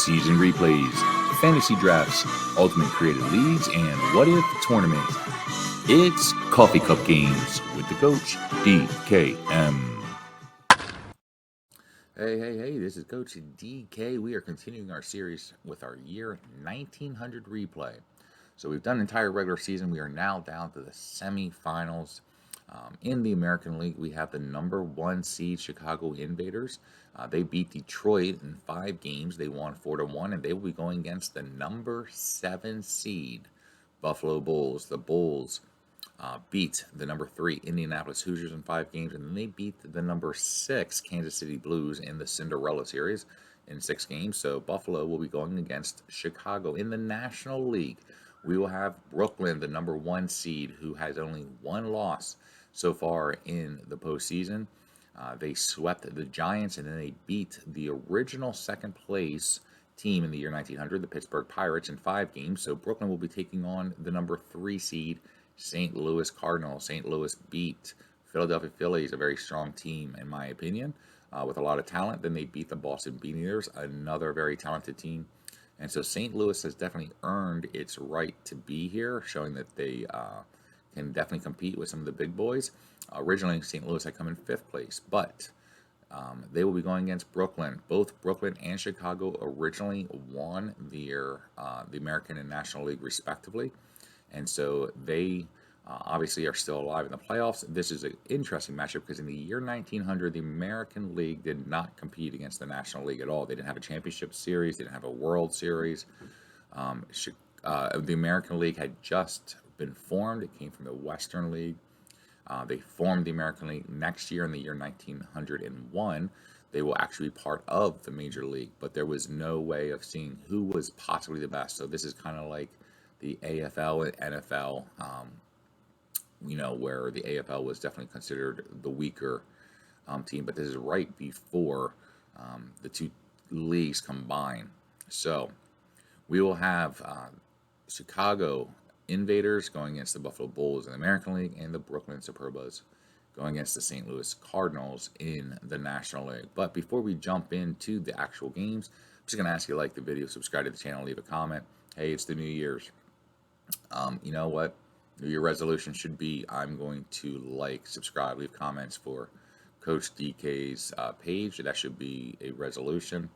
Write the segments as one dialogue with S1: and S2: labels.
S1: season replays, fantasy drafts, ultimate creative leagues, and what if tournament. It's Coffee Cup Games with the coach, DKM. Hey, this is Coach DK. We are continuing our series with our year 1900 replay. So we've done entire regular season. We are now down to the semifinals. In the American League, we have the number 1 seed Chicago Invaders. They beat Detroit in 5 games. They won 4-1, and they will be going against the number 7 seed Buffalo Bulls. The Bulls beat the number 3 Indianapolis Hoosiers in 5 games, and then they beat the number 6 Kansas City Blues in the Cinderella Series in 6 games. So Buffalo will be going against Chicago. In the National League, we will have Brooklyn, the number 1 seed, who has only 1 loss so far in the postseason. They swept the Giants, and then they beat the original second place team in the year 1900, the Pittsburgh Pirates, in 5 games. So Brooklyn will be taking on the number 3 seed St. Louis Cardinals. St. Louis beat Philadelphia Phillies, a very strong team in my opinion, with a lot of talent. Then they beat the Boston Beaners, another very talented team. And so St. Louis has definitely earned its right to be here, showing that they can definitely compete with some of the big boys. Originally, St. Louis had come in 5th place, but they will be going against Brooklyn. Both Brooklyn and Chicago originally won the American and National League respectively, and so they obviously are still alive in the playoffs. This is an interesting matchup because in the year 1900, the American League did not compete against the National League at all. They didn't have a championship series. They didn't have a World Series. The American League had just been formed. It came from the Western League. They formed the American League next year in the year 1901. They will actually be part of the Major League, but there was no way of seeing who was possibly the best. So this is kind of like the AFL and NFL, where the AFL was definitely considered the weaker team, but this is right before the two leagues combine. So we will have Chicago Invaders going against the Buffalo Bulls in the American League, and the Brooklyn Superbas going against the St. Louis Cardinals in the National League. But before we jump into the actual games, I'm just going to ask you to like the video, subscribe to the channel, leave a comment. Hey, it's the New Year's. You know what? New Year resolution should be I'm going to like, subscribe, leave comments for Coach DK's page. That should be a resolution.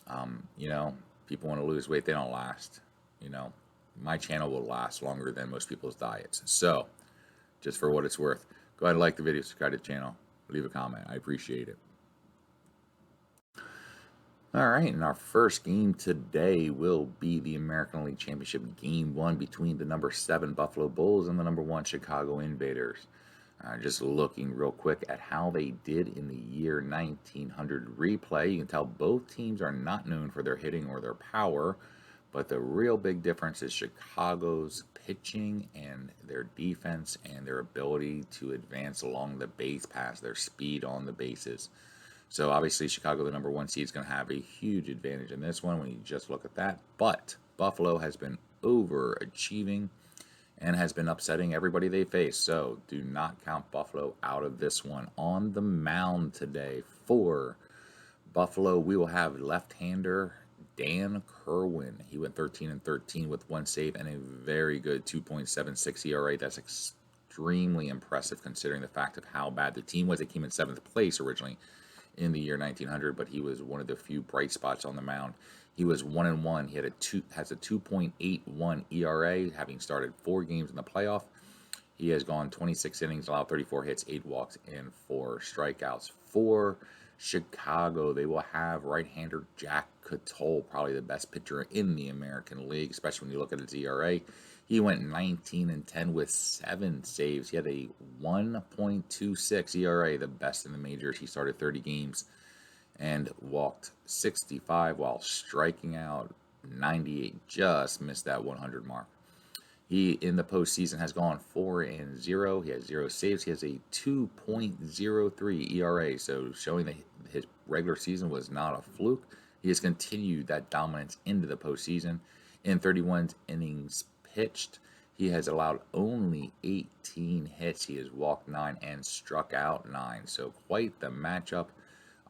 S1: People want to lose weight, they don't last. My channel will last longer than most people's diets. So, just for what it's worth, go ahead and like the video, subscribe to the channel, leave a comment. I appreciate it. All right, and our first game today will be the American League Championship Game 1 between the number 7 Buffalo Bulls and the number 1 Chicago Invaders. Just looking real quick at how they did in the year 1900 replay, you can tell both teams are not known for their hitting or their power. But the real big difference is Chicago's pitching and their defense and their ability to advance along the base paths, their speed on the bases. So obviously Chicago, the number 1 seed, is going to have a huge advantage in this one when you just look at that. But Buffalo has been overachieving and has been upsetting everybody they face. So do not count Buffalo out of this one. On the mound today for Buffalo, we will have left-hander Dan Kerwin. He went 13-13 with 1 save and a very good 2.76 ERA. That's extremely impressive considering the fact of how bad the team was. They came in 7th place originally in the year 1900, but he was one of the few bright spots on the mound. He was 1-1. He has a 2.81 ERA, having started 4 games in the playoff. He has gone 26 innings, allowed 34 hits, 8 walks, and 4 strikeouts. For Chicago, they will have right-hander Jack Cottle, probably the best pitcher in the American League, especially when you look at his ERA. He went 19-10 with 7 saves. He had a 1.26 ERA, the best in the majors. He started 30 games and walked 65 while striking out 98. Just missed that 100 mark. He, in the postseason, has gone 4-0. He has 0 saves. He has a 2.03 ERA, so showing that his regular season was not a fluke. He has continued that dominance into the postseason. In 31 innings pitched, he has allowed only 18 hits. He has walked 9 and struck out 9, so quite the matchup.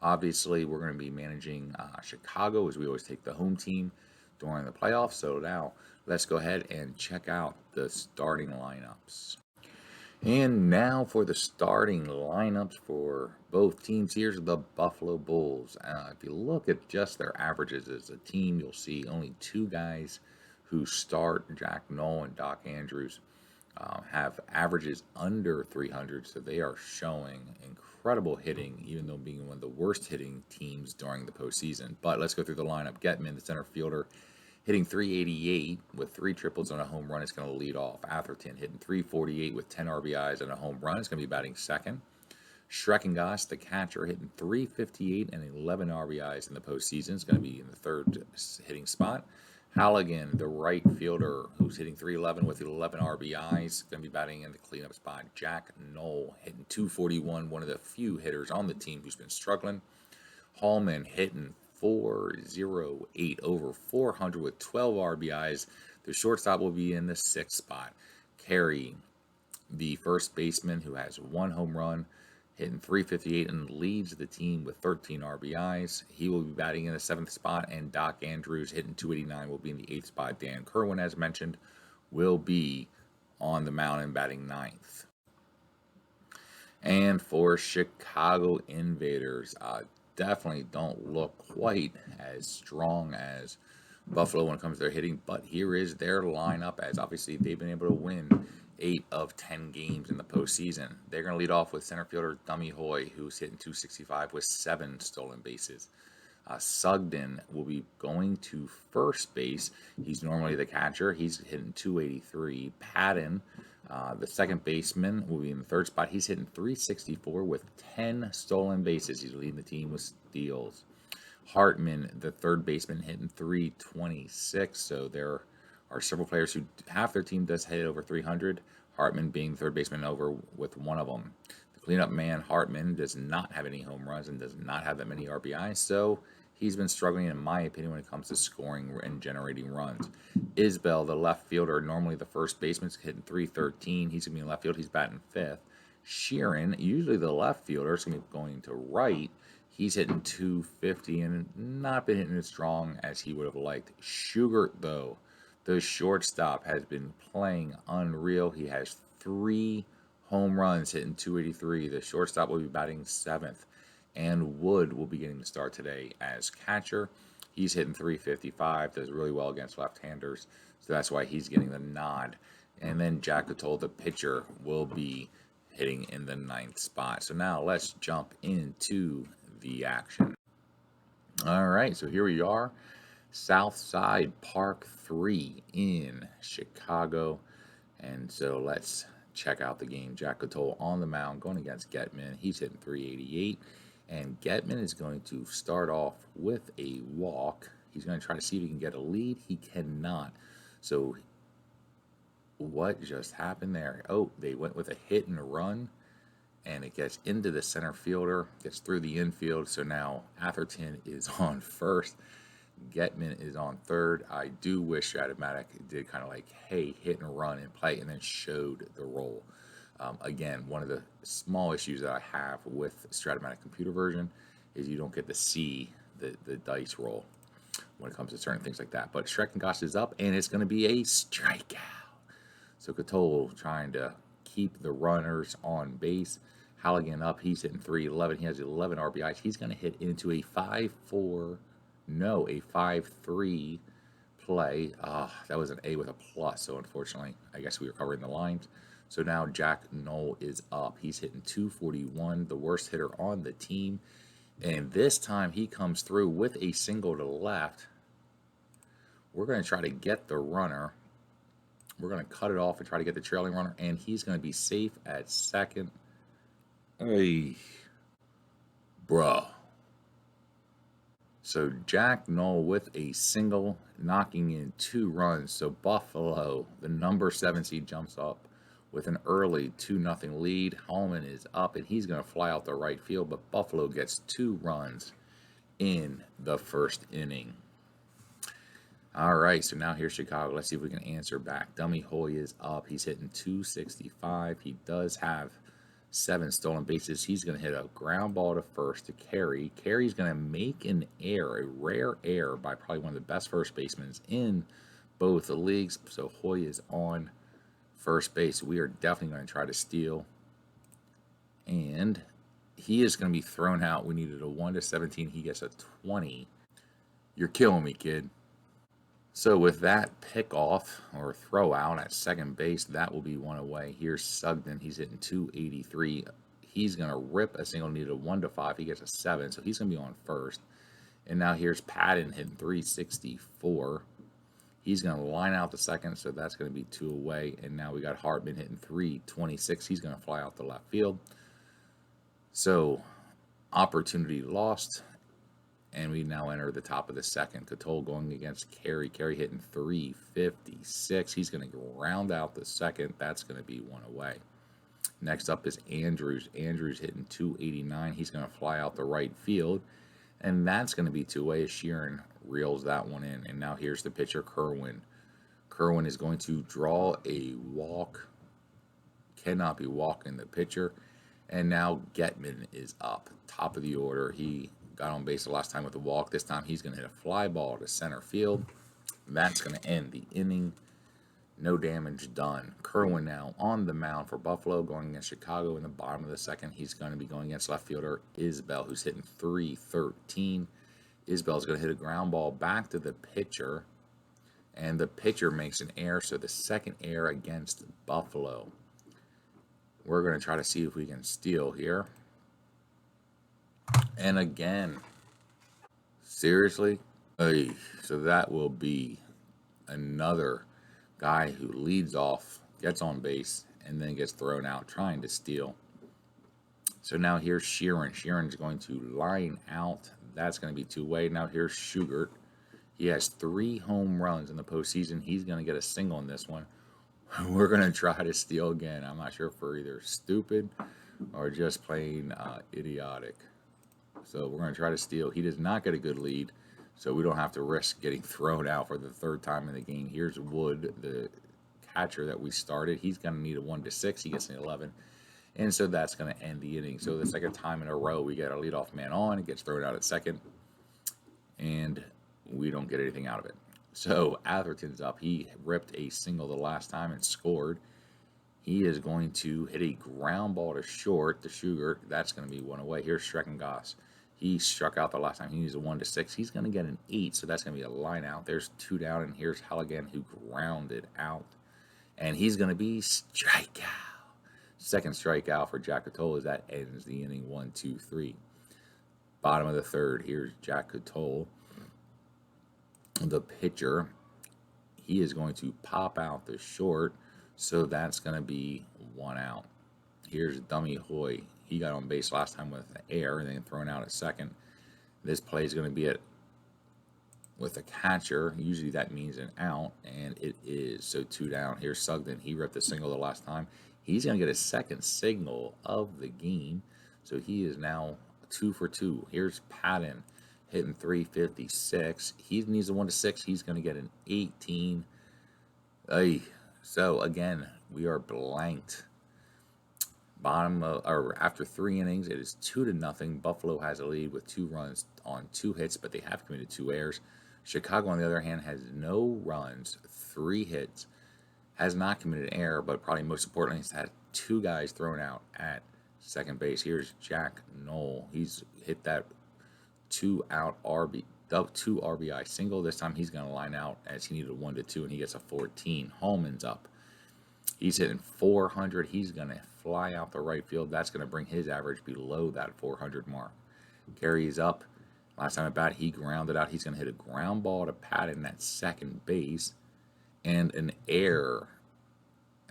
S1: Obviously, we're going to be managing Chicago as we always take the home team during the playoffs. So now let's go ahead and check out the starting lineups. And now for the starting lineups for both teams. Here's the Buffalo Bulls. If you look at just their averages as a team, you'll see only two guys who start, Jack Noll and Doc Andrews, have averages under 300. So they are showing incredible hitting, even though being one of the worst hitting teams during the postseason. But let's go through the lineup. Getman, the center fielder, hitting 388 with 3 triples and a home run. It's going to lead off. Atherton hitting 348 with 10 RBIs and a home run. It's going to be batting second. Schreckengoss, the catcher, hitting 358 and 11 RBIs in the postseason. It's going to be in the third hitting spot. Halligan, the right fielder, who's hitting 311 with 11 RBIs, going to be batting in the cleanup spot. Jack Noll hitting 241, one of the few hitters on the team who's been struggling. Hallman hitting 408 over 400 with 12 RBIs. The shortstop will be in the sixth spot. Carey, the first baseman, who has 1 home run, hitting 358 and leads the team with 13 RBIs. He will be batting in the seventh spot, and Doc Andrews hitting 289 will be in the eighth spot. Dan Kerwin, as mentioned, will be on the mound and batting ninth. And for Chicago Invaders, definitely don't look quite as strong as Buffalo when it comes to their hitting, but here is their lineup, as obviously they've been able to win 8 of 10 games in the postseason. They're going to lead off with center fielder Dummy Hoy, who's hitting 265 with 7 stolen bases. Sugden will be going to first base. He's normally the catcher. He's hitting 283. Patton, the second baseman, will be in the third spot. He's hitting 364 with 10 stolen bases. He's leading the team with steals. Hartman, the third baseman, hitting 326. So there are several players who half their team does hit over 300. Hartman being the third baseman over with one of them. The cleanup man, Hartman, does not have any home runs and does not have that many RBIs. So he's been struggling, in my opinion, when it comes to scoring and generating runs. Isbell, the left fielder, normally the first baseman, hitting 313. He's going to be in left field. He's batting fifth. Sheeran, usually the left fielder, is going to be going to right. He's hitting 250 and not been hitting as strong as he would have liked. Sugar, though, the shortstop, has been playing unreal. He has 3 home runs, hitting 283. The shortstop will be batting seventh. And Wood will be getting the start today as catcher. He's hitting 355, does really well against left-handers, so that's why he's getting the nod. And then Jack Atoll, the pitcher, will be hitting in the ninth spot. So now let's jump into the action. All right, so here we are, Southside Park 3 in Chicago. And so let's check out the game. Jack Atoll on the mound going against Getman. He's hitting 388. And Getman is going to start off with a walk. He's going to try to see if he can get a lead. He cannot. So what just happened there? Oh, they went with a hit and run. And it gets into the center fielder, gets through the infield. So now Atherton is on first. Getman is on third. I do wish StratOMatic did kind of like, hey, hit and run and play, and then showed the roll. Again, one of the small issues that I have with StratOMatic computer version is you don't get to see the dice roll when it comes to certain things like that. But Schreckengoss is up, and it's going to be a strikeout. So Atoll trying to keep the runners on base. Halligan up. He's hitting 311. He has 11 RBIs. He's going to hit into a 5-4, no, a 5-3 play. That was an A with a plus. So unfortunately, I guess we were covering the lines. So now Jack Noll is up. He's hitting 241, the worst hitter on the team. And this time he comes through with a single to left. We're going to try to get the runner. We're going to cut it off and try to get the trailing runner. And he's going to be safe at second. Hey, bro. So Jack Noll with a single, knocking in 2 runs. So Buffalo, the number 7 seed, jumps up with an early 2-0 lead. Hallman is up, and he's going to fly out the right field, but Buffalo gets 2 runs in the first inning. All right, so now here's Chicago. Let's see if we can answer back. Dummy Hoy is up. He's hitting 265. He does have 7 stolen bases. He's going to hit a ground ball to first to Kerry. Kerry's going to make an error, a rare error by probably one of the best first basemen in both the leagues. So Hoy is on first base. We are definitely going to try to steal. And he is going to be thrown out. We needed a 1-17. He gets a 20. You're killing me, kid. So with that pick off or throw out at second base, that will be one away. Here's Sugden. He's hitting 283. He's going to rip a single, needed a 1-5. He gets a 7, so he's going to be on first. And now here's Patton hitting 364. He's going to line out the second, so that's going to be 2 away. And now we got Hartman hitting 326. He's going to fly out the left field. So opportunity lost. And we now enter the top of the second. Cotole going against Kerry. Kerry hitting 356. He's going to round out the second. That's going to be 1 away. Next up is Andrews. Andrews hitting 289. He's going to fly out the right field. And that's going to be 2 away as Sheeran reels that one in. And now here's the pitcher, Kerwin. Kerwin is going to draw a walk. Cannot be walking the pitcher. And now Getman is up. Top of the order. He got on base the last time with a walk. This time he's going to hit a fly ball to center field. That's going to end the inning. No damage done. Kerwin now on the mound for Buffalo, going against Chicago in the bottom of the second. He's going to be going against left fielder Isbell, who's hitting 313. Isbell's going to hit a ground ball back to the pitcher, and the pitcher makes an error, so the second error against Buffalo. We're going to try to see if we can steal here. And again, seriously? Hey, so that will be another guy who leads off, gets on base, and then gets thrown out trying to steal. So now here's Sheeran. Sheeran's going to line out. That's going to be 2 away. Now here's Schugert. He has 3 home runs in the postseason. He's going to get a single in this one. We're going to try to steal again. I'm not sure if we're either stupid or just plain idiotic. So we're going to try to steal. He does not get a good lead, so we don't have to risk getting thrown out for the 3rd time in the game. Here's Wood, the catcher that we started. He's going to need a 1-6. He gets an 11. And so that's going to end the inning. So the 2nd time in a row, we get a leadoff man on. It gets thrown out at second, and we don't get anything out of it. So Atherton's up. He ripped a single the last time and scored. He is going to hit a ground ball to short to Schugert. That's going to be 1 away. Here's Schreckengoss. He struck out the last time. He needs a 1-6. He's going to get an 8, so that's going to be a line out. There's 2 down, and here's Halligan, who grounded out. And he's going to be strikeout. 2nd strikeout for Jack Cotole as that ends the inning. 1-2-3. Bottom of the 3rd. Here's Jack Cotole, the pitcher. He is going to pop out the short, so that's going to be 1 out. Here's Dummy Hoy. He got on base last time with an error and then thrown out at second. This play is going to be with a catcher. Usually that means an out, and it is. So 2 down. Here's Sugden. He ripped a single the last time. He's going to get a 2nd signal of the game. So he is now 2 for 2. Here's Patton hitting 356. He needs a 1-6. He's going to get an 18. So again, we are blanked. After 3 innings, it is 2-0. Buffalo has a lead with 2 runs on 2 hits, but they have committed 2 errors. Chicago, on the other hand, has no runs, 3 hits, has not committed an error, but probably most importantly, has had 2 guys thrown out at second base. Here's Jack Knoll. He's hit that 2-out RBI single. This time he's going to line out as he needed a 1-2, and he gets a 14. Holman's up. He's hitting 400. He's going to fly out the right field. That's going to bring his average below that 400 mark. Kerry is up. Last time at bat, he grounded out. He's going to hit a ground ball to Patton at second base, and an error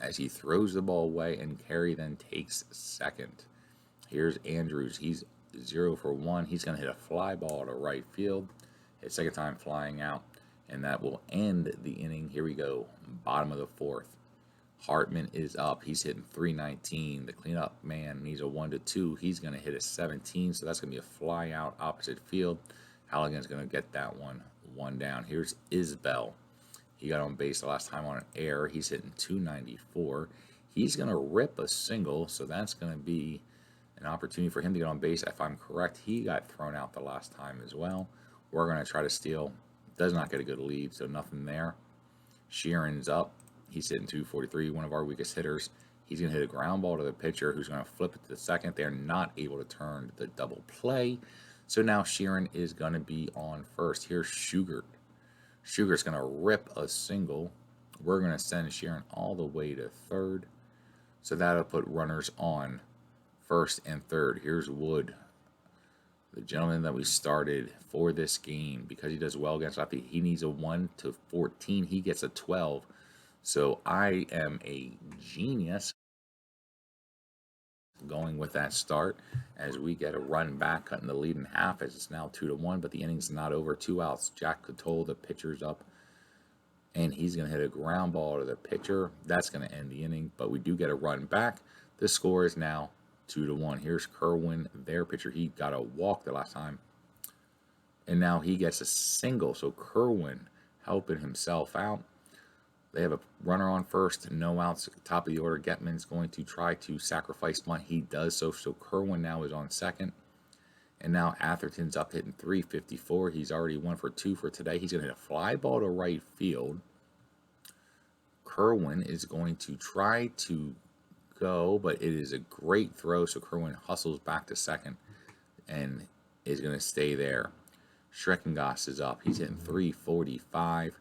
S1: as he throws the ball away, and Kerry then takes second. Here's Andrews. He's 0 for 1. He's going to hit a fly ball to right field. His 2nd time flying out, and that will end the inning. Here we go. Bottom of the 4th. Hartman is up. He's hitting 319. The cleanup man needs a 1-2. He's going to hit a 17, so that's going to be a fly out opposite field. Halligan's going to get that one down. Here's Isbell. He got on base the last time on an error. He's hitting 294. He's going to rip a single, so that's going to be an opportunity for him to get on base. If I'm correct, he got thrown out the last time as well. We're going to try to steal. Does not get a good lead, so nothing there. Sheeran's up. He's hitting 243, one of our weakest hitters. He's going to hit a ground ball to the pitcher, who's going to flip it to the second. They're not able to turn the double play. So now Sheeran is going to be on first. Here's Sugar. Sugar's going to rip a single. We're going to send Sheeran all the way to third. So that'll put runners on first and third. Here's Wood, the gentleman that we started for this game. Because he does well against lefty, he needs a 1 to 14. He gets a 12. So I am a genius going with that start as we get a run back, cutting the lead in half as it's now 2 to 1, but the inning's not over. 2 outs. Jack Cotole, the pitcher's up, and he's going to hit a ground ball to the pitcher. That's going to end the inning, but we do get a run back. The score is now 2 to 1. Here's Kerwin, their pitcher. He got a walk the last time, and now he gets a single. So Kerwin helping himself out. They have a runner on first, no outs, top of the order. Getman's going to try to sacrifice bunt. He does so. So Kerwin now is on second. And now Atherton's up hitting 354. He's already 1 for 2 for today. He's going to hit a fly ball to right field. Kerwin is going to try to go, but it is a great throw. So Kerwin hustles back to second and is going to stay there. Schreckengoss is up. He's hitting 345.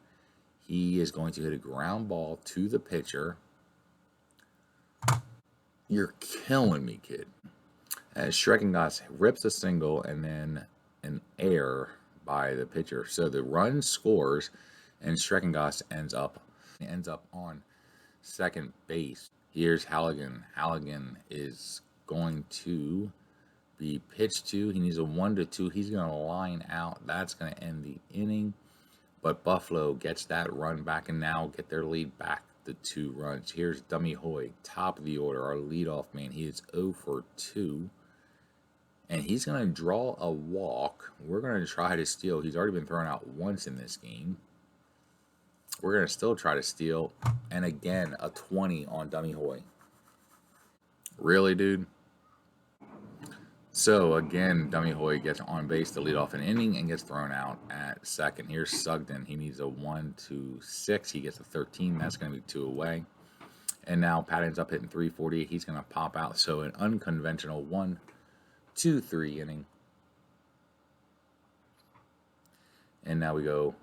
S1: He is going to hit a ground ball to the pitcher. You're killing me, kid. As Schreckengoss rips a single and then an error by the pitcher. So the run scores, and Schreckengoss ends up on second base. Here's Halligan. Halligan is going to be pitched to. He needs a 1 to 2. He's going to line out. That's going to end the inning. But Buffalo gets that run back and now get their lead back to 2 runs. Here's Dummy Hoy, top of the order, our leadoff man. He is 0 for 2. And he's going to draw a walk. We're going to try to steal. He's already been thrown out once in this game. We're going to still try to steal. And again, a 20 on Dummy Hoy. Really, dude? So, again, Dummy Hoy gets on base to lead off an inning and gets thrown out at second. Here's Sugden. He needs a 1 to 6. He gets a 13. That's going to be 2 away. And now Patton's up hitting 348. He's going to pop out. So, an unconventional 1, 2, 3 inning. And now we go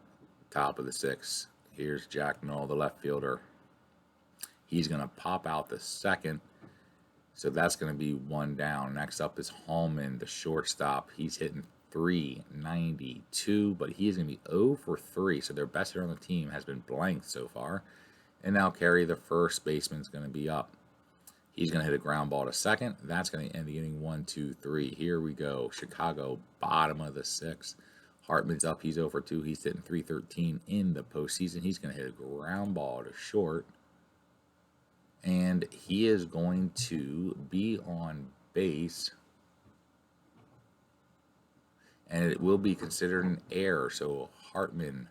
S1: top of the 6th. Here's Jack Knoll, the left fielder. He's going to pop out the second. So that's going to be 1 down. Next up is Hallman, the shortstop. He's hitting 392, but he is going to be 0 for 3. So their best hitter on the team has been blanked so far. And now Kerry, the first baseman, is going to be up. He's going to hit a ground ball to second. That's going to end the inning 1, 2, 3. Here we go. Chicago, bottom of the 6th. Hartman's up. He's 0 for 2. He's hitting 313 in the postseason. He's going to hit a ground ball to short. And he is going to be on base. And it will be considered an error. So Hartman,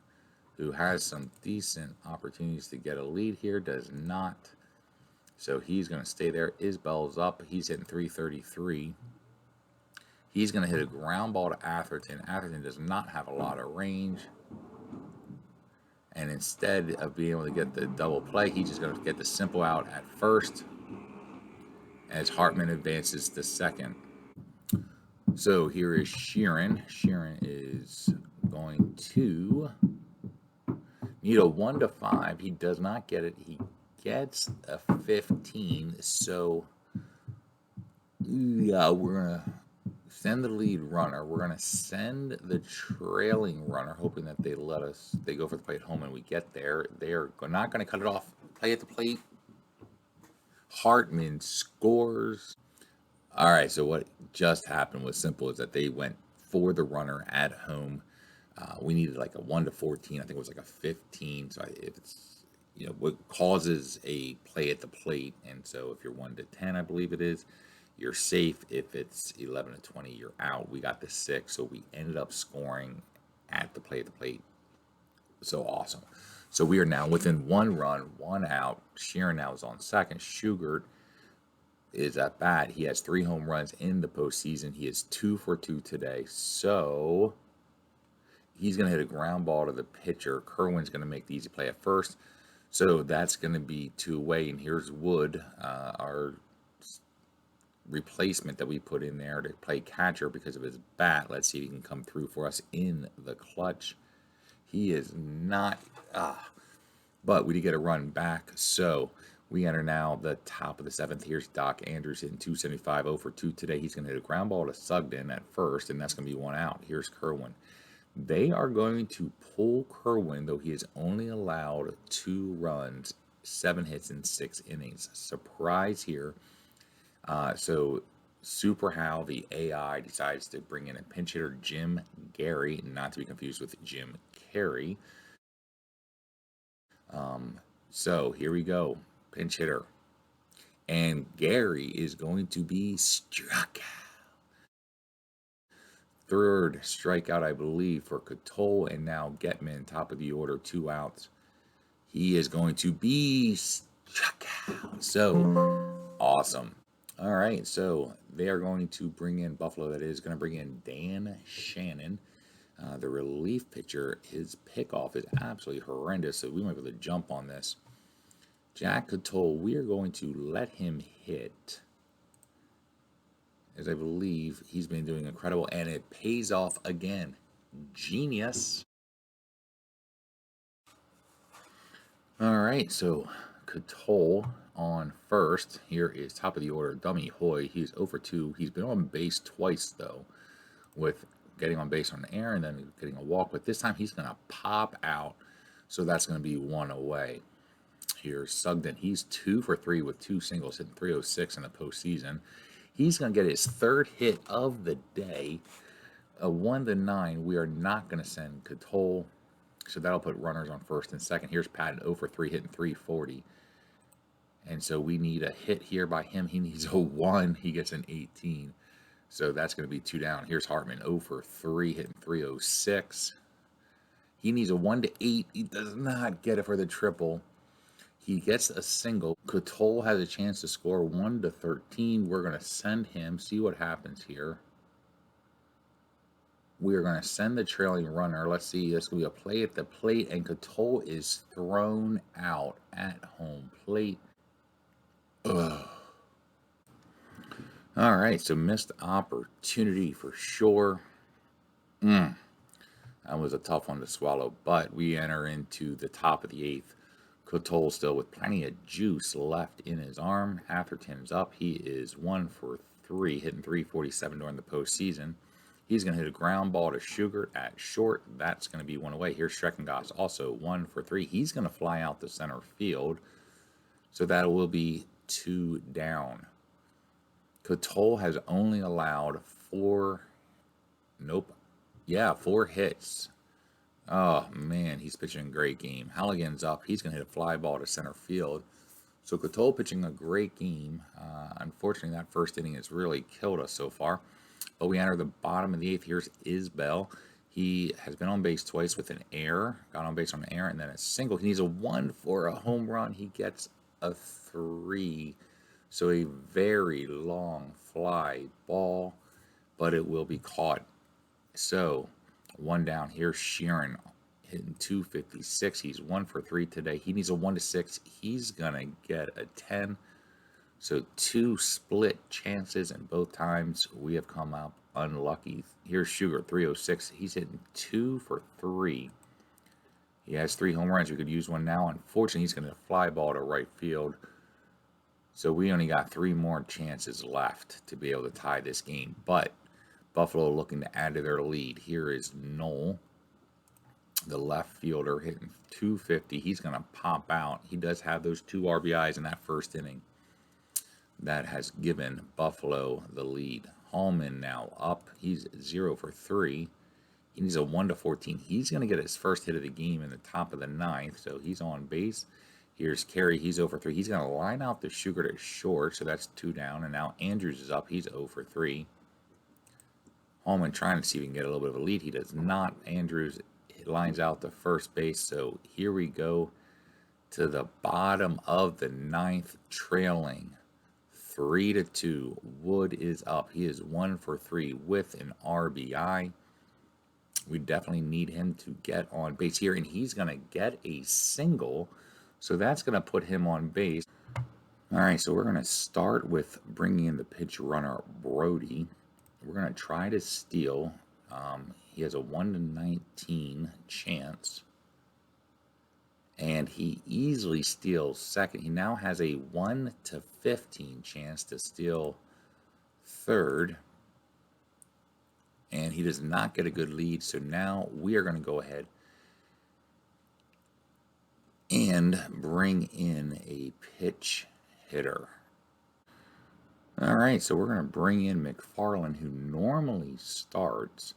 S1: who has some decent opportunities to get a lead here, does not. So he's going to stay there. Isbell's up. He's hitting 333. He's going to hit a ground ball to Atherton. Atherton does not have a lot of range. And instead of being able to get the double play, he's just going to get the simple out at first as Hartman advances to second. So here is Sheeran. Sheeran is going to need a 1 to 5. He does not get it. He gets a 15. So yeah, we're going to send the lead runner. We're going to send the trailing runner, hoping that they go for the play at home and we get there. They're not going to cut it off. Play at the plate. Hartman scores. All right, so what just happened was simple, is that they went for the runner at home. We needed like a 1 to 14. I think it was like a 15. So if it's, what causes a play at the plate. And so if you're 1 to 10, I believe it is, you're safe. If it's 11 to 20, you're out. We got the 6, so we ended up scoring at the plate. So awesome. So we are now within 1 run, 1 out. Sheeran now is on second. Schugert is at bat. He has 3 home runs in the postseason. He is 2 for 2 today. So he's going to hit a ground ball to the pitcher. Kerwin's going to make the easy play at first. So that's going to be 2 away. And here's Wood, our replacement that we put in there to play catcher because of his bat. Let's see if he can come through for us in the clutch. He is not, but we did get a run back. So we enter now the top of the 7th. Here's Doc Andrews hitting 275, 0 for 2 today. He's going to hit a ground ball to Sugden at first, and that's going to be 1 out. Here's Kerwin. They are going to pull Kerwin, though he is only allowed 2 runs, 7 hits in 6 innings. Surprise here. So Super Hal, the AI, decides to bring in a pinch hitter, Jim Gary, not to be confused with Jim Carrey. So here we go, pinch hitter. And Gary is going to be struck out. 3rd strikeout, I believe, for Cotole, and now Getman, top of the order, 2 outs. He is going to be struck out. So awesome. All right, so they are going to bring in Buffalo, that is going to bring in Dan Shannon. The relief pitcher, his pickoff is absolutely horrendous, so we might be able to jump on this. Jack Cotole, we are going to let him hit, as I believe he's been doing incredible, and it pays off again. Genius. All right, so Cotole on first. Here is top of the order, Dummy Hoy. He's 0 for 2. He's been on base twice, though, with getting on base on the air and then getting a walk. But this time he's going to pop out, so that's going to be 1 away. Here's Sugden. He's 2 for 3 with 2 singles, hitting 306 in the postseason. He's going to get his 3rd hit of the day. A 1-9. We are not going to send Cotole, so that'll put runners on first and second. Here's Patton, 0 for 3, hitting 340. And so we need a hit here by him. He needs a 1. He gets an 18. So that's going to be 2 down. Here's Hartman, 0 for 3, hitting 306. He needs a 1 to 8. He does not get it for the triple. He gets a single. Cotole has a chance to score 1 to 13. We're going to send him. See what happens here. We are going to send the trailing runner. Let's see. This will be a play at the plate, and Cotole is thrown out at home plate. Ugh. All right, so missed opportunity for sure. That was a tough one to swallow, but we enter into the top of the 8th. Cotole still with plenty of juice left in his arm. Atherton's up. He is 1 for 3, hitting 347 during the postseason. He's going to hit a ground ball to Schugert at short. That's going to be 1 away. Here's Schreckengoss, also 1 for 3. He's going to fly out to center field. So that will be 2 down. Cotole has only allowed 4 hits. Oh, man, he's pitching a great game. Halligan's up. He's going to hit a fly ball to center field. So Cotole pitching a great game. Unfortunately, that first inning has really killed us so far. But we enter the bottom of the 8th. Here's Isbell. He has been on base twice with an error. Got on base on an error and then a single. He needs a 1 for a home run. He gets a 3. So a very long fly ball, but it will be caught. So 1 down. Here's Sheeran hitting 256. He's 1 for 3 today. He needs a 1 to 6. He's going to get a 10. So 2 split chances, and both times we have come out unlucky. Here's Schugert, 306. He's hitting 2 for 3. He has 3 home runs. We could use one now. Unfortunately, he's going to fly ball to right field. So we only got 3 more chances left to be able to tie this game. But Buffalo looking to add to their lead. Here is Knoll, the left fielder, hitting 250. He's going to pop out. He does have those 2 RBIs in that first inning. That has given Buffalo the lead. Hallman now up. He's 0 for 3. He needs a 1 to 14. He's going to get his first hit of the game in the top of the 9th, so he's on base. Here's Carey. He's 0 for 3. He's going to line out the Schugert at short, so that's 2 down. And now Andrews is up. He's 0 for 3. Hallman trying to see if he can get a little bit of a lead. He does not. Andrews lines out to first base. So here we go to the bottom of the ninth, trailing 3-2. Wood is up. He is 1 for 3 with an RBI. We definitely need him to get on base here, and he's going to get a single. So that's going to put him on base. All right, so we're going to start with bringing in the pitch runner, Brody. We're going to try to steal. He has a 1-19 chance. And he easily steals second. He now has a 1-15 chance to steal third. And he does not get a good lead. So now we are going to go ahead and bring in a pitch hitter. All right, so we're going to bring in McFarland, who normally starts,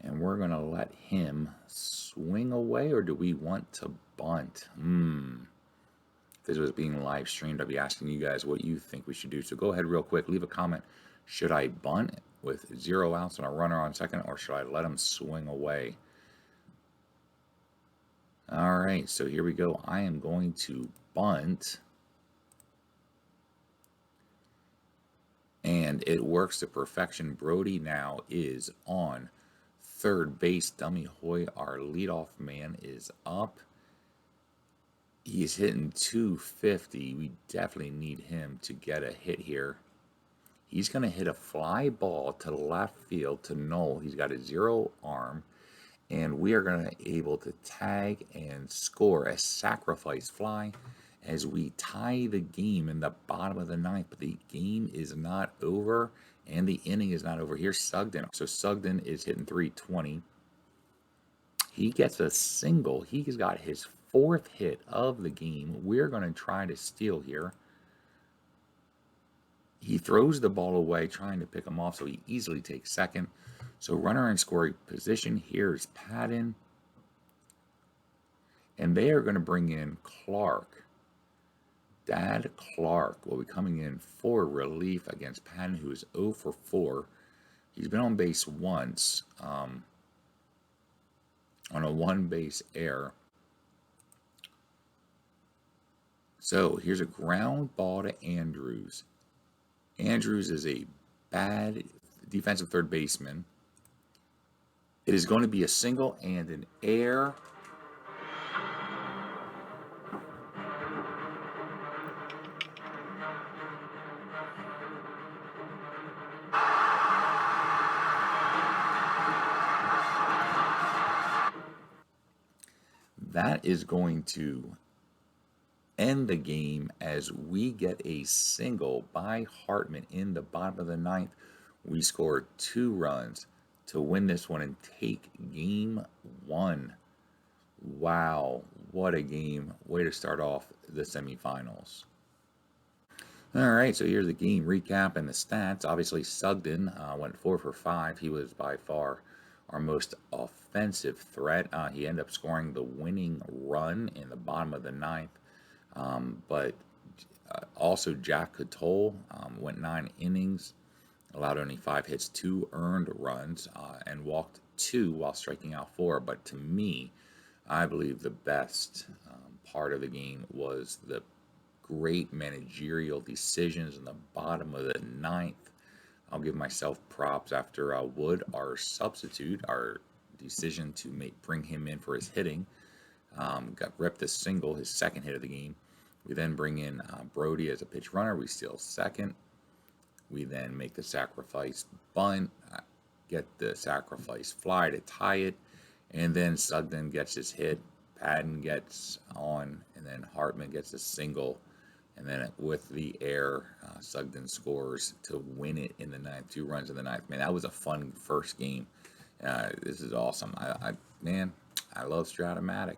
S1: and we're going to let him swing away, or do we want to bunt? If this was being live streamed, I'd be asking you guys what you think we should do. So go ahead real quick, leave a comment. Should I bunt with 0 outs and a runner on second, or should I let him swing away? All right, so here we go. I am going to bunt. And it works to perfection. Brody now is on third base. Dummy Hoy, our leadoff man, is up. He's hitting 250. We definitely need him to get a hit here. He's going to hit a fly ball to left field to Noel. He's got a 0 arm. And we are going to be able to tag and score a sacrifice fly as we tie the game in the bottom of the ninth. But the game is not over, and the inning is not over. Here's Sugden. So Sugden is hitting 320. He gets a single. He's got his 4th hit of the game. We're going to try to steal here. He throws the ball away, trying to pick him off, so he easily takes second. So runner in scoring position. Here's Patton. And they are going to bring in Clark. Dad Clark will be coming in for relief against Patton, who is 0 for 4. He's been on base once on a 1-base error. So here's a ground ball to Andrews. Andrews is a bad defensive third baseman. It is going to be a single and an error. That is going to end the game as we get a single by Hartman in the bottom of the ninth. We scored 2 runs to win this one and take game 1. Wow, what a game. Way to start off the semifinals. All right, so here's the game recap and the stats. Obviously, Sugden went 4 for 5. He was by far our most offensive threat. He ended up scoring the winning run in the bottom of the ninth. But also Jack Cotole went 9 innings, allowed only 5 hits, 2 earned runs, and walked 2 while striking out 4. But to me, I believe the best part of the game was the great managerial decisions in the bottom of the ninth. I'll give myself props after Wood, our substitute, our decision to bring him in for his hitting. Got ripped a single, his 2nd hit of the game. We then bring in Brody as a pitch runner. We steal second. We then make the sacrifice bunt, get the sacrifice fly to tie it, and then Sugden gets his hit. Patton gets on, and then Hartman gets a single. And then with the air, Sugden scores to win it in the ninth. 2 runs in the ninth. Man, that was a fun first game. This is awesome. I love StratOMatic.